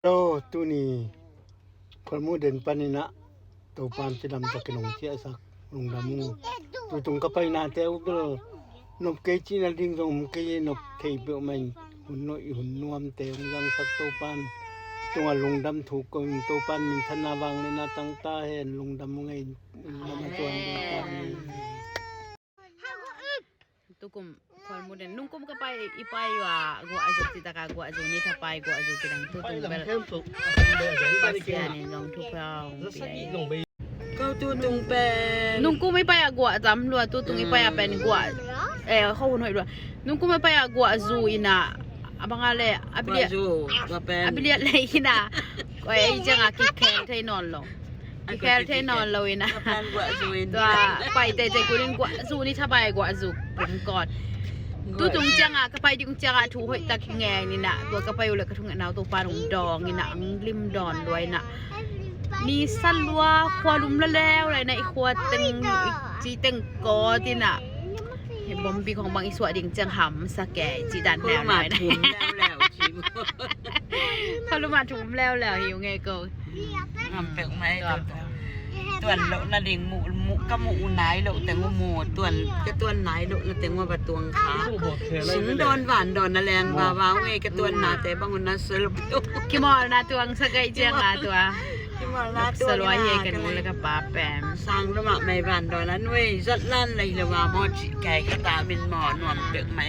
โตตุนีคนมูเดินปานินะตัวปานจะดำตะกนงเจียสักลงดำมูตัวตรงก็ไปนาเตอุดนบเกจินาดิ้งตรงเกยนบเทยเปียวมันหุ่นน้อยหุ่นนวมเตงยังสักตัวปานตัวลงดำถูกกงตัวปานมินธนาวังในนาตังตาเห็นลงดำไงลำตัวนี้ปานนี้tukum kemudian nungkum ke pai ipai wa gua azuk kita ka gua azuk ni tapai gua azuk kita tu tung bel pasian ni long tu pau kau tu tung pe nungkum ipai gua jam lu tu tung ipai apa ni gua kau hunoi lu nungkum ipai gua azu ina abang ale abilia le ina ko ai jang aki khen thai non lo khen thai non lo inaตัวไปแต่ใจกูนี่กว่าซูนี่ถ้าไปกว่าซูเป็นกอดตู้ตรงจังอ่ะก็ไปดิงจังอ่ะถูกหอยตะแงนี่นะตัวก็ไปอยู่เลยกระทุ่งนาวตัวปลาหงดองนี่นะริมดอนด้วยนะนี่สั้นลัวควาลุมแล้วเลยนะอีควาตึงจีตึงกอที่น่ะเห็นบอมบีของบางอีสวดิงจังหำสะแก่จีดันแนวหน่อยนะเขาลุมาถุมแล้วหิวไงกูทำเป็นไหมตัวนเรานาดิ่งหมูกับหมูไหนเราแต่งว่าหมูตัวนก็ตัวนไหนเราแต่งว่าประตวงขาสิงดอนหวานดอนนาแลนว้าวไงก็ตัวนนาแต่บางคนน่าสลบกี่มอนะตวงสกายเจียงอ่ะตัวสลวยเฮกันมูแล้วก็ป้าแปมสร้างระหว่างในบ้านดอนนั้นเว้ยจัดลั่นเลยละว่าหมอจีไก่ก็ตาเป็นหมอนวมเบิกไหม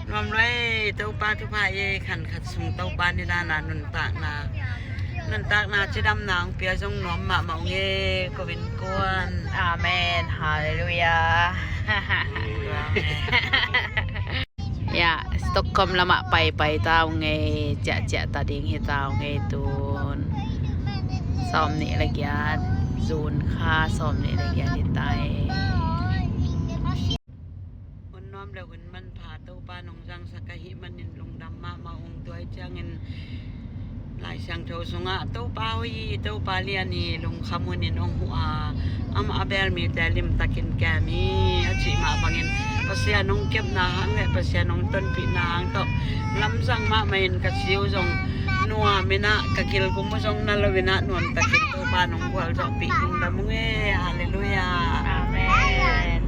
นวมเลยเต้าปลาทุพายขันขัดสูงเต้าปลาในด้านนั้นตากนานั่นตากนาจะดำนางเปียจงหนอมมาเมาเย่ก็เป็นกวนอาเมนฮาเลลูยาya Stockholm lama pai tao nghe chạ ta điên hi tao nghe tuôn xóm nị là kia zun kha xóm nị là kia đi tayคนน้อมแล้วคนมันพาเต้าปลาหนองจังสักหิมันนินลงดำมาองตัวจังเงินลายช่างโจสงะเต้าปลาวีเต้าปลาเลียนี่ลงขมุนินองหัวอาเบลมีแต่ลิมตะกินแกมีอาชีมาบางเงินภาษาน้องเก็บนางและภาษาน้องต้นปีนางต่อลำสั่งมาไม่เห็นกระชิวจงนัวไม่นะกะกิลกุมจงนั่นละเวนะนวมตะกินเต้าปลาหนองหัวจงปีกุมดำเงฮาเลลูยาอาเมน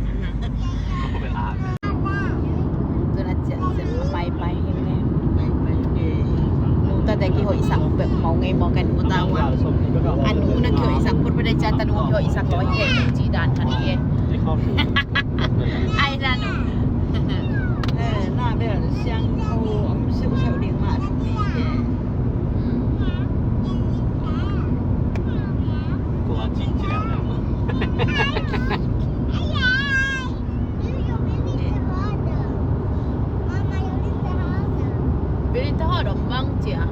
ตัวนั้นจะไปยังไงแต่กี่หอยสักแบบเมาไงมองกันมุตาวันอันนู้นนะเขียวอีสักพูดไปได้จ้าตานูเขียวอีสักร้อยเทจีดานทันทีไอ้ดานู那边的香头是不是有另外的地点？กลัวจริงจีแล้วแล้วBerita ada mang cia.